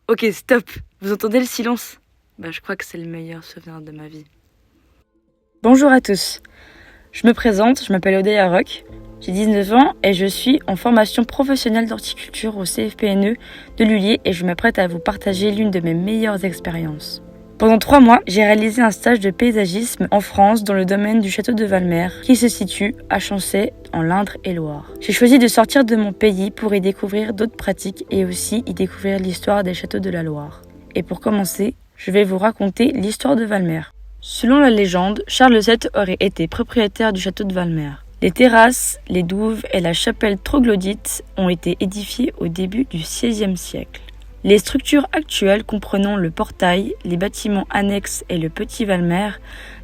Ok, stop. Vous entendez le silence? Je crois que c'est le meilleur souvenir de ma vie. Bonjour à tous. Je me présente, je m'appelle Odeya Roch. J'ai 19 ans et je suis en formation professionnelle d'horticulture au CFPNE de Lullier et je m'apprête à vous partager l'une de mes meilleures expériences. Pendant 3 mois, j'ai réalisé un stage de paysagisme en France dans le domaine du château de Valmer qui se situe à Chancey en l'Indre-et-Loire. J'ai choisi de sortir de mon pays pour y découvrir d'autres pratiques et aussi y découvrir l'histoire des châteaux de la Loire. Et pour commencer, je vais vous raconter l'histoire de Valmer. Selon la légende, Charles VII aurait été propriétaire du château de Valmer. Les terrasses, les douves et la chapelle troglodyte ont été édifiées au début du XVIe siècle. Les structures actuelles comprenant le portail, les bâtiments annexes et le petit Valmer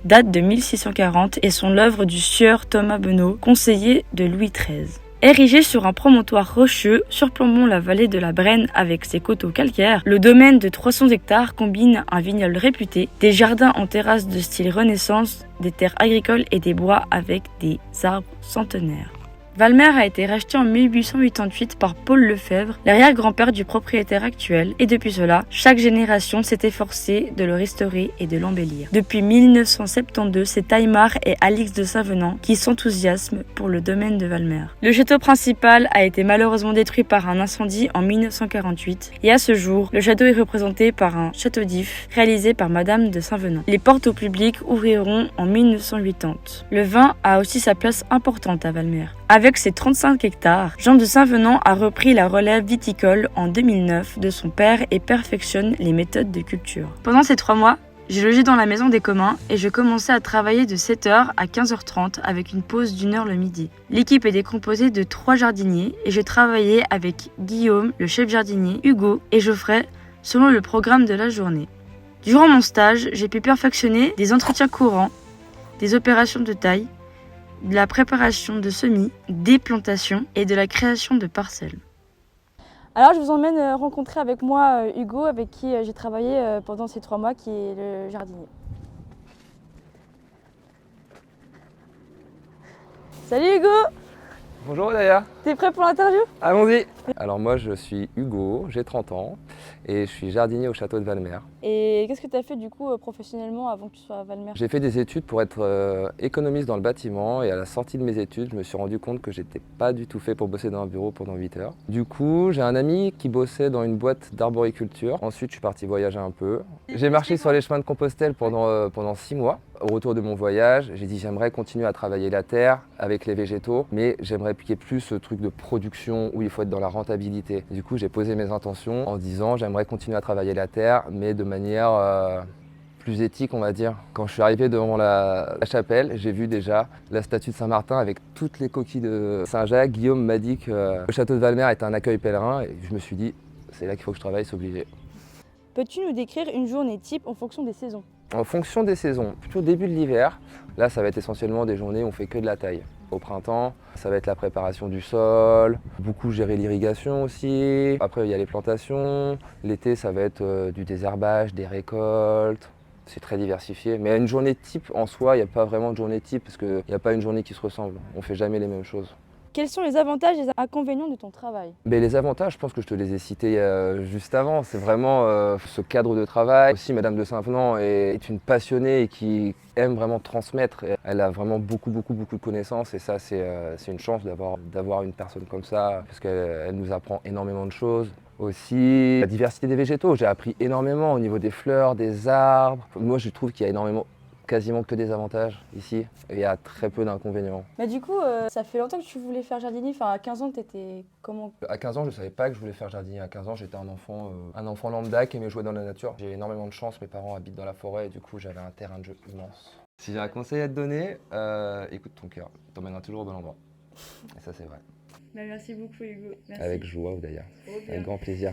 datent de 1640 et sont l'œuvre du sieur Thomas Benot, conseiller de Louis XIII. Érigé sur un promontoire rocheux surplombant la vallée de la Brenne avec ses coteaux calcaires, le domaine de 300 hectares combine un vignoble réputé, des jardins en terrasse de style Renaissance, des terres agricoles et des bois avec des arbres centenaires. Valmer a été racheté en 1888 par Paul Lefebvre, l'arrière-grand-père du propriétaire actuel, et depuis cela, chaque génération s'est efforcée de le restaurer et de l'embellir. Depuis 1972, c'est Aymar et Alix de Savenant qui s'enthousiasment pour le domaine de Valmer. Le château principal a été malheureusement détruit par un incendie en 1948, et à ce jour, le château est représenté par un château d'if réalisé par Madame de Saint-Venant. Les portes au public ouvriront en 1980. Le vin a aussi sa place importante à Valmer. Avec ses 35 hectares, Jean de Saint-Venant a repris la relève viticole en 2009 de son père et perfectionne les méthodes de culture. Pendant ces 3 mois, j'ai logé dans la maison des communs et je commençais à travailler de 7h à 15h30 avec une pause d'1 heure le midi. L'équipe était composée de 3 jardiniers et je travaillais avec Guillaume, le chef jardinier, Hugo et Geoffrey selon le programme de la journée. Durant mon stage, j'ai pu perfectionner des entretiens courants, des opérations de taille, de la préparation de semis, des plantations et de la création de parcelles. Alors je vous emmène rencontrer avec moi Hugo, avec qui j'ai travaillé pendant ces 3 mois, qui est le jardinier. Salut Hugo! Bonjour Odeya. T'es prêt pour l'interview? Allons-y. Alors moi je suis Hugo, j'ai 30 ans et je suis jardinier au château de Valmer. Et qu'est-ce que tu as fait du coup professionnellement avant que tu sois à Valmer? J'ai fait des études pour être économiste dans le bâtiment et à la sortie de mes études, je me suis rendu compte que j'étais pas du tout fait pour bosser dans un bureau pendant 8 heures. Du coup, j'ai un ami qui bossait dans une boîte d'arboriculture. Ensuite, je suis parti voyager un peu. J'ai marché sur les chemins de Compostelle pendant 6 mois. Au retour de mon voyage, j'ai dit j'aimerais continuer à travailler la terre avec les végétaux, mais j'aimerais appliquer plus ce truc de production où il faut être dans la rentabilité. Du coup, j'ai posé mes intentions en disant j'aimerais continuer à travailler la terre, mais de manière plus éthique, on va dire. Quand je suis arrivé devant la chapelle, j'ai vu déjà la statue de Saint-Martin avec toutes les coquilles de Saint-Jacques. Guillaume m'a dit que le château de Valmer était un accueil pèlerin et je me suis dit c'est là qu'il faut que je travaille, c'est obligé. Peux-tu nous décrire une journée type en fonction des saisons? En fonction des saisons, plutôt début de l'hiver, là ça va être essentiellement des journées où on fait que de la taille. Au printemps, ça va être la préparation du sol, beaucoup gérer l'irrigation aussi. Après il y a les plantations. L'été ça va être du désherbage, des récoltes. C'est très diversifié. Mais une journée type en soi, il n'y a pas vraiment de journée type parce qu'il n'y a pas une journée qui se ressemble. On ne fait jamais les mêmes choses. Quels sont les avantages et les inconvénients de ton travail? Mais les avantages, je pense que je te les ai cités juste avant. C'est vraiment ce cadre de travail. Aussi, Madame de Saint-Venant est une passionnée et qui aime vraiment transmettre. Elle a vraiment beaucoup de connaissances et ça, c'est une chance d'avoir une personne comme ça parce qu'elle nous apprend énormément de choses. Aussi, la diversité des végétaux. J'ai appris énormément au niveau des fleurs, des arbres. Moi, je trouve qu'il y a quasiment que des avantages ici et il y a très peu d'inconvénients. Mais du coup, ça fait longtemps que tu voulais faire jardinier, enfin à 15 ans t'étais comment? À 15 ans, je ne savais pas que je voulais faire jardinier. À 15 ans, j'étais un enfant lambda qui aimait jouer dans la nature. J'ai énormément de chance, mes parents habitent dans la forêt et du coup, j'avais un terrain de jeu immense. Si j'ai un conseil à te donner, écoute ton cœur, t'emmèneras toujours au bon endroit. Et ça, c'est vrai. Merci beaucoup Hugo. Merci. Avec joie d'ailleurs, avec grand plaisir.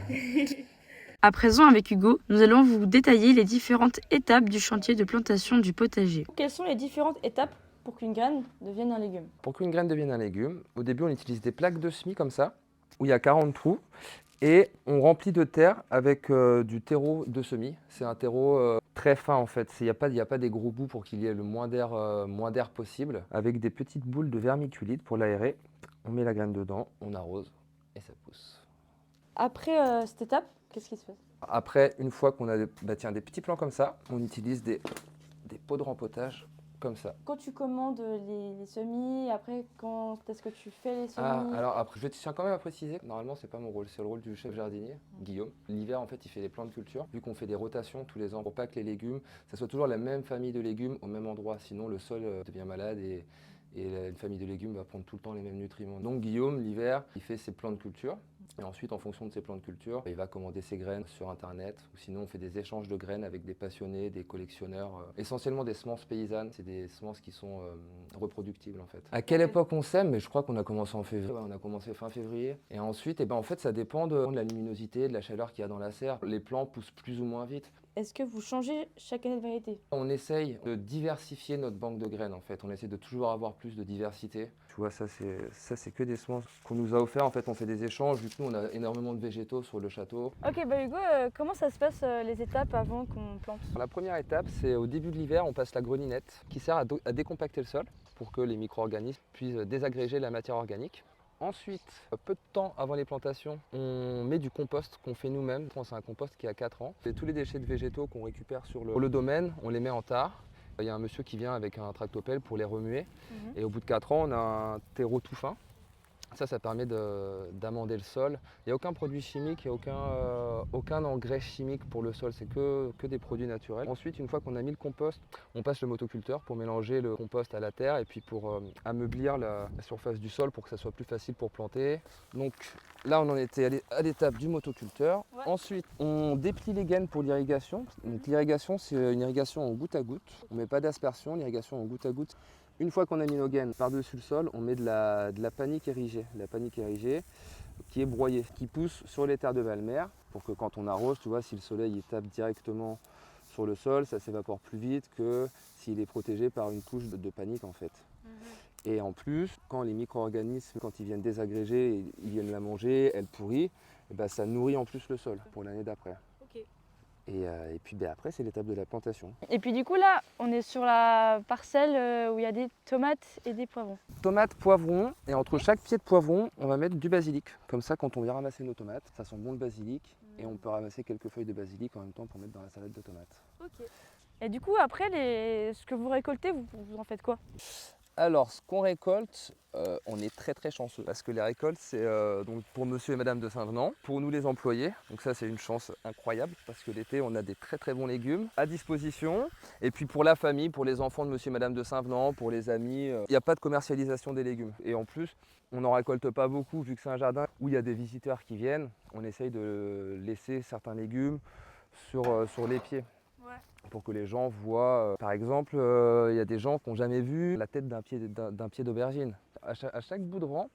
À présent, avec Hugo, nous allons vous détailler les différentes étapes du chantier de plantation du potager. Quelles sont les différentes étapes pour qu'une graine devienne un légume? Pour qu'une graine devienne un légume, au début, on utilise des plaques de semis comme ça, où il y a 40 trous, et on remplit de terre avec du terreau de semis. C'est un terreau très fin en fait, il n'y a pas des gros bouts pour qu'il y ait le moins d'air possible. Avec des petites boules de vermiculite pour l'aérer, on met la graine dedans, on arrose, et ça pousse. Après cette étape, qu'est-ce qui se passe? Après, une fois qu'on a des petits plants comme ça, on utilise des pots de rempotage comme ça. Quand tu commandes les semis, après, quand est-ce que tu fais les semis? Alors après, je tiens quand même à préciser que normalement, c'est pas mon rôle, c'est le rôle du chef jardinier, Guillaume. L'hiver, en fait, il fait les plants de culture, vu qu'on fait des rotations tous les ans pour pas que les légumes, ça soit toujours la même famille de légumes au même endroit. Sinon, le sol devient malade et une famille de légumes va prendre tout le temps les mêmes nutriments. Donc Guillaume, l'hiver, il fait ses plants de culture. Et ensuite, en fonction de ses plants de culture, il va commander ses graines sur Internet. Ou sinon, on fait des échanges de graines avec des passionnés, des collectionneurs. Essentiellement des semences paysannes. C'est des semences qui sont reproductibles en fait. À quelle époque on sème? Mais je crois qu'on a commencé en février. Ouais, on a commencé fin février. Et ensuite, en fait, ça dépend de la luminosité, de la chaleur qu'il y a dans la serre. Les plants poussent plus ou moins vite. Est-ce que vous changez chaque année de variété? On essaye de diversifier notre banque de graines en fait. On essaie de toujours avoir plus de diversité. Tu vois, ça c'est que des semences qu'on nous a offert. En fait, on fait des échanges. Vu que nous, on a énormément de végétaux sur le château. Ok, bah Hugo, comment ça se passe les étapes avant qu'on plante? La première étape, c'est au début de l'hiver, on passe la grelinette qui sert à décompacter le sol pour que les micro-organismes puissent désagréger la matière organique. Ensuite, peu de temps avant les plantations, on met du compost qu'on fait nous-mêmes. C'est un compost qui a 4 ans. Et tous les déchets de végétaux qu'on récupère sur le domaine, on les met en tare. Il y a un monsieur qui vient avec un tractopelle pour les remuer. Et au bout de 4 ans, on a un terreau tout fin. Ça permet d'amender le sol. Il n'y a aucun produit chimique, il n'y a aucun engrais chimique pour le sol, c'est que des produits naturels. Ensuite, une fois qu'on a mis le compost, on passe le motoculteur pour mélanger le compost à la terre et puis pour ameublir la surface du sol pour que ça soit plus facile pour planter. Donc là, on en était à l'étape du motoculteur. Ouais. Ensuite, on déplie les gaines pour l'irrigation. Donc l'irrigation, c'est une irrigation en goutte à goutte. On ne met pas d'aspersion, l'irrigation en goutte à goutte. Une fois qu'on a mis nos gaines par-dessus le sol, on met de la panique érigée. La panique érigée qui est broyée, qui pousse sur les terres de Valmer pour que quand on arrose, tu vois, si le soleil il tape directement sur le sol, ça s'évapore plus vite que s'il est protégé par une couche de panique en fait. Et en plus, quand les micro-organismes, quand ils viennent désagréger, ils viennent la manger, elle pourrit, et ben, ça nourrit en plus le sol pour l'année d'après. Okay. Et puis après, c'est l'étape de la plantation. Et puis du coup, là, on est sur la parcelle où il y a des tomates et des poivrons. Tomates, poivrons, et entre chaque pied de poivron, on va mettre du basilic. Comme ça, quand on vient ramasser nos tomates, ça sent bon le basilic, et on peut ramasser quelques feuilles de basilic en même temps pour mettre dans la salade de tomates. Ok. Et du coup, après, ce que vous récoltez, vous en faites quoi? Alors, ce qu'on récolte, on est très très chanceux parce que les récoltes, c'est donc pour monsieur et madame de Saint-Venant, pour nous les employés. Donc ça, c'est une chance incroyable parce que l'été, on a des très très bons légumes à disposition. Et puis pour la famille, pour les enfants de monsieur et madame de Saint-Venant, pour les amis, il n'y a pas de commercialisation des légumes. Et en plus, on n'en récolte pas beaucoup vu que c'est un jardin où il y a des visiteurs qui viennent. On essaye de laisser certains légumes sur les pieds. Ouais. Pour que les gens voient, par exemple, il y a des gens qui n'ont jamais vu la tête d'un pied d'aubergine. À chaque bout de rang,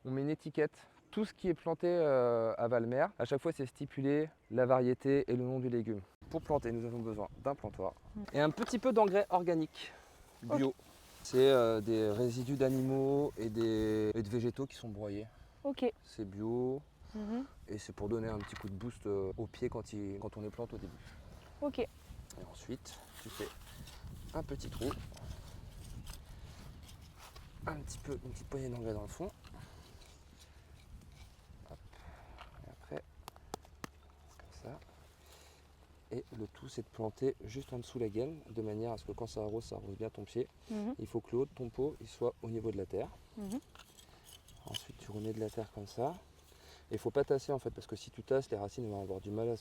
on met une étiquette. Tout ce qui est planté à Valmer, à chaque fois c'est stipulé la variété et le nom du légume. Pour planter, nous avons besoin d'un plantoir et un petit peu d'engrais organique bio. Okay. C'est des résidus d'animaux et de végétaux qui sont broyés. Okay. C'est bio et c'est pour donner un petit coup de boost au pied quand on les plante au début. Ok. Et ensuite, tu fais un petit trou, une petite poignée d'engrais dans le fond. Hop. Et après, comme ça. Et le tout, c'est de planter juste en dessous la gaine, de manière à ce que quand ça arrose bien ton pied. Il faut que le haut de ton pot il soit au niveau de la terre. Ensuite, tu remets de la terre comme ça. Et il ne faut pas tasser en fait, parce que si tu tasses, les racines vont avoir du mal à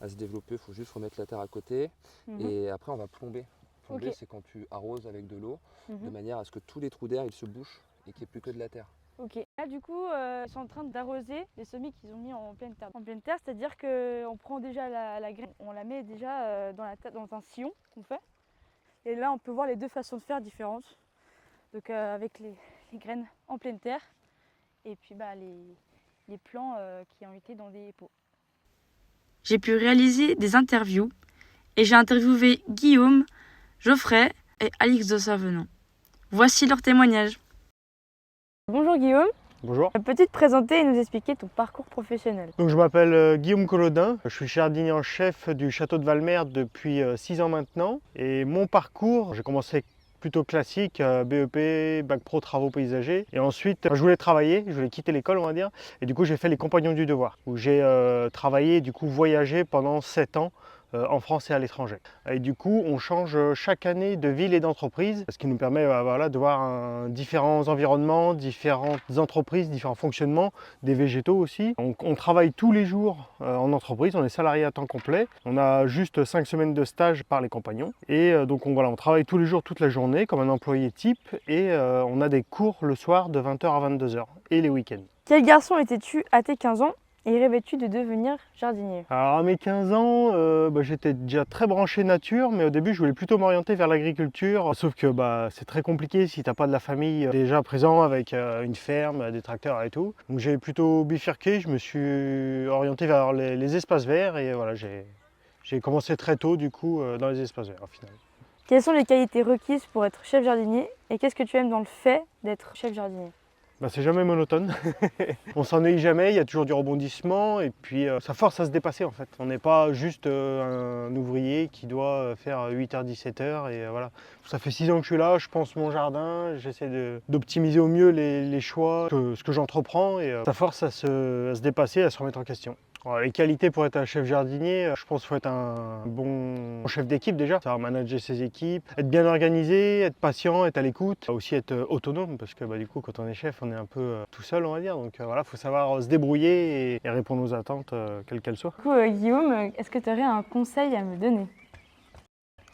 se développer. Il faut juste remettre la terre à côté. Et après, on va plomber. Plomber, okay. C'est quand tu arroses avec de l'eau, de manière à ce que tous les trous d'air ils se bouchent et qu'il n'y ait plus que de la terre. Ok. Là, du coup, ils sont en train d'arroser les semis qu'ils ont mis en pleine terre. En pleine terre, c'est-à-dire qu'on prend déjà la graine, on la met déjà dans un sillon qu'on fait. Et là, on peut voir les deux façons de faire différentes. Donc, avec les graines en pleine terre et puis les plants qui ont été dans des pots. J'ai pu réaliser des interviews et j'ai interviewé Guillaume, Geoffrey et Alix de Saint-Venant. Voici leur témoignage. Bonjour Guillaume. Bonjour. Peux-tu te présenter et nous expliquer ton parcours professionnel? Donc, je m'appelle Guillaume Collodin, je suis jardinier en chef du château de Valmer depuis 6 ans maintenant. Et mon parcours, j'ai commencé plutôt classique, BEP, bac pro travaux paysagers. Et ensuite, je voulais travailler, je voulais quitter l'école, on va dire. Et du coup, j'ai fait les Compagnons du Devoir, où j'ai travaillé, du coup, voyagé pendant 7 ans en France et à l'étranger. Et du coup, on change chaque année de ville et d'entreprise, ce qui nous permet voilà, de voir différents environnements, différentes entreprises, différents fonctionnements, des végétaux aussi. On travaille tous les jours en entreprise, on est salarié à temps complet. On a juste 5 semaines de stage par les compagnons. Et donc voilà, on travaille tous les jours, toute la journée, comme un employé type. Et on a des cours le soir de 20 h à 22 h et les week-ends. Quel garçon étais-tu à tes 15 ans et rêvais-tu de devenir jardinier? Alors à mes 15 ans, j'étais déjà très branché nature, mais au début je voulais plutôt m'orienter vers l'agriculture. Sauf que c'est très compliqué si t'as pas de la famille déjà présent avec une ferme, des tracteurs et tout. Donc j'ai plutôt bifurqué, je me suis orienté vers les espaces verts et voilà, j'ai commencé très tôt du coup dans les espaces verts au final. Quelles sont les qualités requises pour être chef jardinier et qu'est-ce que tu aimes dans le fait d'être chef jardinier? C'est jamais monotone, on s'ennuie jamais, il y a toujours du rebondissement et puis ça force à se dépasser en fait. On n'est pas juste un ouvrier qui doit faire 8 h 17 h et voilà. Ça fait 6 ans que je suis là, je pense mon jardin, j'essaie d'optimiser au mieux les choix, ce que j'entreprends et ça force à se dépasser, à se remettre en question. Alors, les qualités pour être un chef jardinier, je pense qu'il faut être un bon chef d'équipe déjà, savoir manager ses équipes, être bien organisé, être patient, être à l'écoute, aussi être autonome parce que du coup quand on est chef on est un peu tout seul on va dire, donc voilà, il faut savoir se débrouiller et répondre aux attentes quelles qu'elles soient. Du coup, Guillaume, est-ce que tu aurais un conseil à me donner?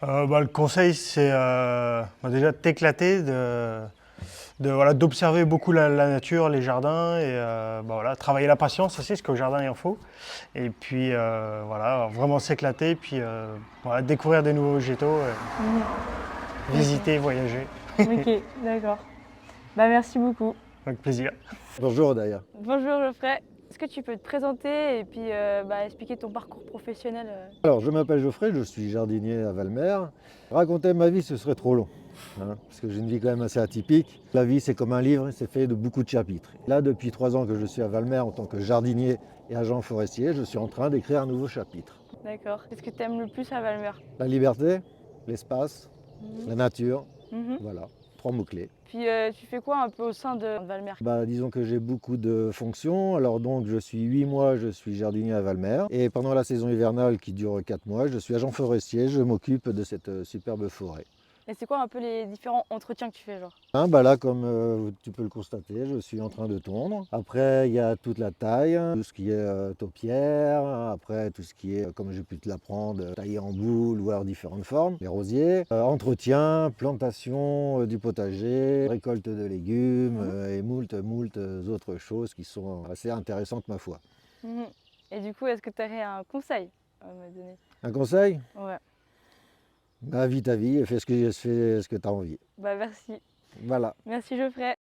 Le conseil c'est déjà de t'éclater, d'observer beaucoup la nature, les jardins et travailler la patience aussi, parce qu'au jardin il en faut. Et puis vraiment s'éclater, puis découvrir des nouveaux végétaux, visiter, voyager. Ok, d'accord. Merci beaucoup. Avec plaisir. Bonjour d'ailleurs. Bonjour Geoffrey. Est-ce que tu peux te présenter et puis expliquer ton parcours professionnel? Alors je m'appelle Geoffrey, je suis jardinier à Valmer. Raconter ma vie ce serait trop long, parce que j'ai une vie quand même assez atypique. La vie c'est comme un livre, c'est fait de beaucoup de chapitres. Là depuis 3 ans que je suis à Valmer en tant que jardinier et agent forestier, je suis en train d'écrire un nouveau chapitre. D'accord. Qu'est-ce que tu aimes le plus à Valmer? La liberté, l'espace, la nature, Mhm. voilà, 3 mots-clés. Puis tu fais quoi un peu au sein de Valmer? Disons que j'ai beaucoup de fonctions. Alors donc je suis 8 mois, je suis jardinier à Valmer. Et pendant la saison hivernale qui dure 4 mois, je suis agent forestier, je m'occupe de cette superbe forêt. Et c'est quoi un peu les différents entretiens que tu fais, genre? Là, comme tu peux le constater, je suis en train de tondre. Après, il y a toute la taille, tout ce qui est taupière. Après, tout ce qui est, comme j'ai pu te l'apprendre, taillé en boule ou alors différentes formes, les rosiers. Entretien, plantation du potager, récolte de légumes et moult autres choses qui sont assez intéressantes, ma foi. Mhm. Et du coup, est-ce que tu aurais un conseil à me donner? Un conseil? Ouais. Vis ta vie et fais ce que tu as envie. Merci. Voilà. Merci Geoffrey.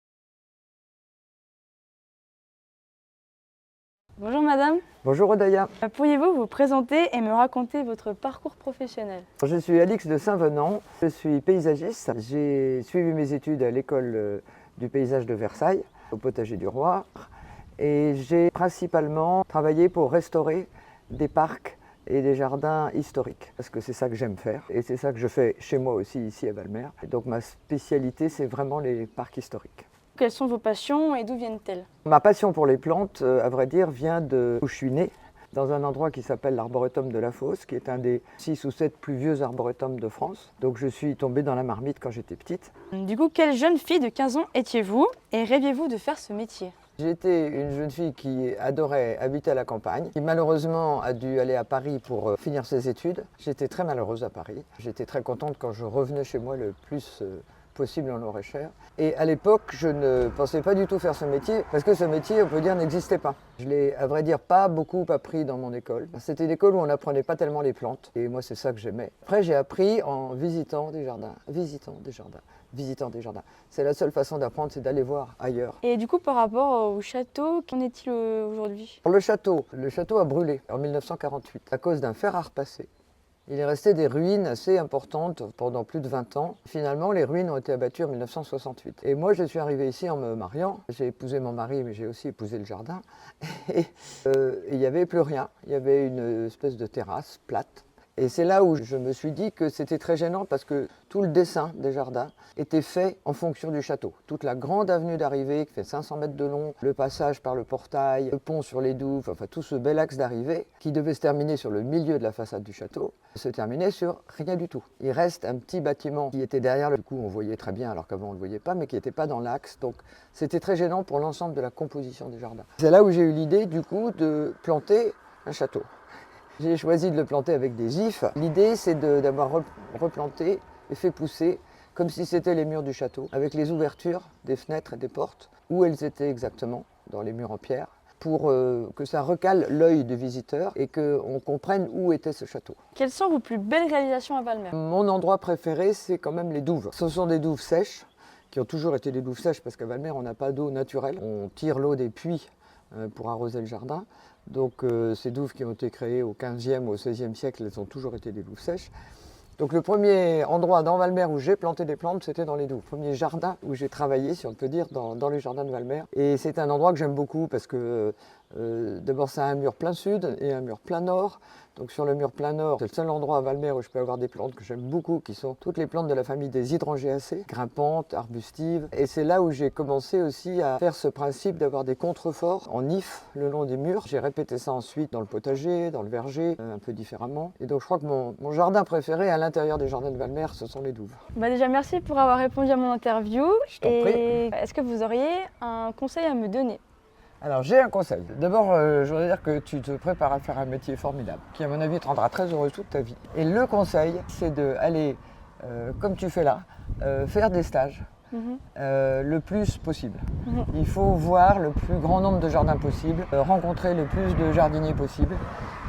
Bonjour madame. Bonjour Odaya, Pourriez-vous vous présenter et me raconter votre parcours professionnel? je suis Alix de Saint-Venant, je suis paysagiste. J'ai suivi mes études à l'école du paysage de Versailles, au potager du roi, et j'ai principalement travaillé pour restaurer des parcs et des jardins historiques, parce que c'est ça que j'aime faire, et c'est ça que je fais chez moi aussi, ici à Valmer. Et donc ma spécialité, c'est vraiment les parcs historiques. Quelles sont vos passions et d'où viennent-elles? Ma passion pour les plantes, à vrai dire, vient de où je suis né, dans un endroit qui s'appelle l'arboretum de la Fosse, qui est un des 6 ou 7 plus vieux arboretums de France. Donc je suis tombée dans la marmite quand j'étais petite. Du coup, quelle jeune fille de 15 ans étiez-vous et rêviez-vous de faire ce métier? J'étais une jeune fille qui adorait habiter à la campagne, qui malheureusement a dû aller à Paris pour finir ses études. J'étais très malheureuse à Paris. J'étais très contente quand je revenais chez moi le plus possible en Loir-et-Cher. Et à l'époque, je ne pensais pas du tout faire ce métier, parce que ce métier, on peut dire, n'existait pas. Je l'ai, à vrai dire, pas beaucoup appris dans mon école. C'était une école où on n'apprenait pas tellement les plantes, et moi c'est ça que j'aimais. Après, j'ai appris en visitant des jardins, visitant des jardins. C'est la seule façon d'apprendre, c'est d'aller voir ailleurs. Et du coup, par rapport au château, qu'en est-il aujourd'hui? Pour le château a brûlé en 1948 à cause d'un fer à repasser. Il est resté des ruines assez importantes pendant plus de 20 ans. Finalement, les ruines ont été abattues en 1968. Et moi, je suis arrivée ici en me mariant. J'ai épousé mon mari, mais j'ai aussi épousé le jardin. Et il n'y avait plus rien. Il y avait une espèce de terrasse plate. Et c'est là où je me suis dit que c'était très gênant parce que tout le dessin des jardins était fait en fonction du château. Toute la grande avenue d'arrivée qui fait 500 mètres de long, le passage par le portail, le pont sur les douves, enfin tout ce bel axe d'arrivée qui devait se terminer sur le milieu de la façade du château, se terminait sur rien du tout. Il reste un petit bâtiment qui était derrière, du coup on voyait très bien alors qu'avant on ne le voyait pas, mais qui n'était pas dans l'axe. Donc c'était très gênant pour l'ensemble de la composition des jardins. C'est là où j'ai eu l'idée du coup de planter un château. J'ai choisi de le planter avec des ifs. L'idée, c'est d'avoir replanté et fait pousser comme si c'était les murs du château, avec les ouvertures des fenêtres et des portes, où elles étaient exactement, dans les murs en pierre, pour que ça recale l'œil du visiteur et qu'on comprenne où était ce château. Quelles sont vos plus belles réalisations à Valmer? Mon endroit préféré, c'est quand même les douves. Ce sont des douves sèches, qui ont toujours été des douves sèches, parce qu'à Valmer, on n'a pas d'eau naturelle. On tire l'eau des puits pour arroser le jardin. Donc ces douves qui ont été créées au XVe ou au XVIe siècle, elles ont toujours été des douves sèches. Donc le premier endroit dans Valmer où j'ai planté des plantes, c'était dans les douves. Le premier jardin où j'ai travaillé, si on peut dire, dans les jardins de Valmer. Et c'est un endroit que j'aime beaucoup parce que d'abord ça a un mur plein sud et un mur plein nord. Donc sur le mur plein nord, c'est le seul endroit à Valmer où je peux avoir des plantes que j'aime beaucoup, qui sont toutes les plantes de la famille des hydrangéacées, grimpantes, arbustives. Et c'est là où j'ai commencé aussi à faire ce principe d'avoir des contreforts en if le long des murs. J'ai répété ça ensuite dans le potager, dans le verger, un peu différemment. Et donc je crois que mon jardin préféré à l'intérieur des jardins de Valmer, ce sont les douves. Déjà merci pour avoir répondu à mon interview. Je t'en prie. Est-ce que vous auriez un conseil à me donner? Alors j'ai un conseil. D'abord, je voudrais dire que tu te prépares à faire un métier formidable, qui à mon avis te rendra très heureux toute ta vie. Et le conseil, c'est d'aller, comme tu fais là, faire des stages le plus possible. Il faut voir le plus grand nombre de jardins possible, rencontrer le plus de jardiniers possible,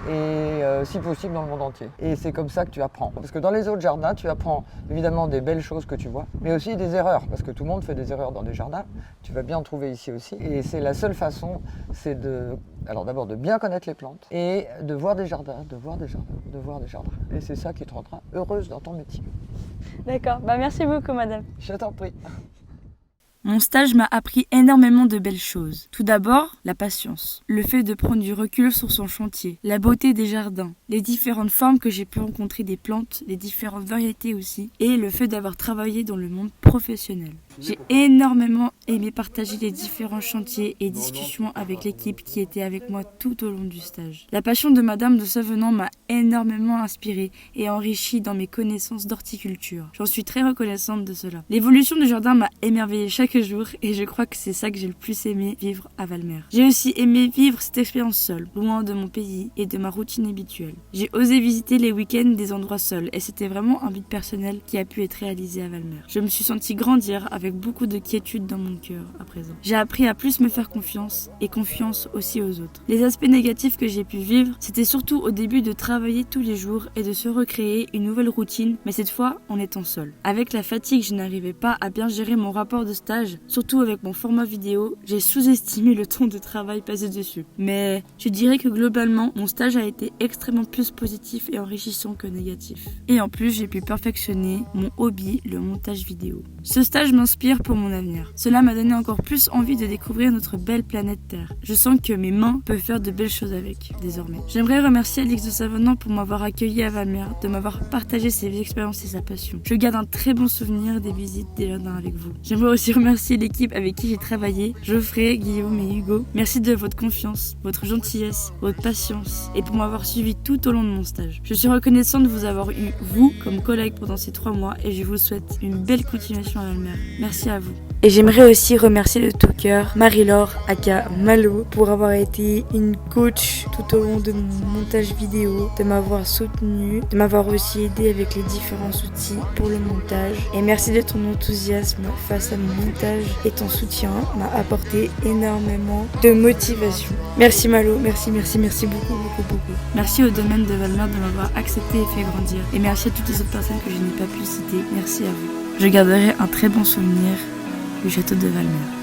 et si possible dans le monde entier. Et c'est comme ça que tu apprends. Parce que dans les autres jardins, tu apprends évidemment des belles choses que tu vois, mais aussi des erreurs, parce que tout le monde fait des erreurs dans des jardins. Tu vas bien en trouver ici aussi. Et c'est la seule façon, c'est alors d'abord de bien connaître les plantes et de voir des jardins, de voir des jardins, de voir des jardins. Et c'est ça qui te rendra heureuse dans ton métier. D'accord, merci beaucoup madame. Je t'en prie. Mon stage m'a appris énormément de belles choses. Tout d'abord, la patience. Le fait de prendre du recul sur son chantier. La beauté des jardins. Les différentes formes que j'ai pu rencontrer des plantes, les différentes variétés aussi. Et le fait d'avoir travaillé dans le monde professionnel. J'ai énormément aimé partager les différents chantiers et discussions avec l'équipe qui était avec moi tout au long du stage. La passion de Madame de Savenant m'a énormément inspirée et enrichie dans mes connaissances d'horticulture. J'en suis très reconnaissante de cela. L'évolution du jardin m'a émerveillée chaque jour et je crois que c'est ça que j'ai le plus aimé vivre à Valmer. J'ai aussi aimé vivre cette expérience seule, loin de mon pays et de ma routine habituelle. J'ai osé visiter les week-ends des endroits seuls et c'était vraiment un but personnel qui a pu être réalisé à Valmer. Je me suis sentie grandir avec beaucoup de quiétude dans mon cœur à présent. J'ai appris à plus me faire confiance et confiance aussi aux autres. Les aspects négatifs que j'ai pu vivre, c'était surtout au début de travailler tous les jours et de se recréer une nouvelle routine, mais cette fois en étant seule. Avec la fatigue, je n'arrivais pas à bien gérer mon rapport de stage, surtout avec mon format vidéo, j'ai sous-estimé le temps de travail passé dessus. Mais je dirais que globalement, mon stage a été extrêmement plus positif et enrichissant que négatif. Et en plus, j'ai pu perfectionner mon hobby, le montage vidéo. Ce stage m'inspire pour mon avenir. Cela m'a donné encore plus envie de découvrir notre belle planète Terre. Je sens que mes mains peuvent faire de belles choses avec, désormais. J'aimerais remercier Alix de Savenant pour m'avoir accueilli à Valmer, de m'avoir partagé ses expériences et sa passion. Je garde un très bon souvenir des visites des jardins avec vous. J'aimerais aussi remercier l'équipe avec qui j'ai travaillé, Geoffrey, Guillaume et Hugo. Merci de votre confiance, votre gentillesse, votre patience et pour m'avoir suivi tout au long de mon stage. Je suis reconnaissante de vous avoir eu, vous, comme collègue pendant ces 3 mois et je vous souhaite une belle continuation à Valmer. Merci à vous. Et j'aimerais aussi remercier de tout cœur Marie-Laure, aka Malo, pour avoir été une coach tout au long de mon montage vidéo, de m'avoir soutenue, de m'avoir aussi aidé avec les différents outils pour le montage. Et merci de ton enthousiasme face à mon montage et ton soutien m'a apporté énormément de motivation. Merci Malo, merci beaucoup. Merci au domaine de Valmer de m'avoir accepté et fait grandir. Et merci à toutes les autres personnes que je n'ai pas pu citer. Merci à vous. Je garderai un très bon souvenir du château de Valmer.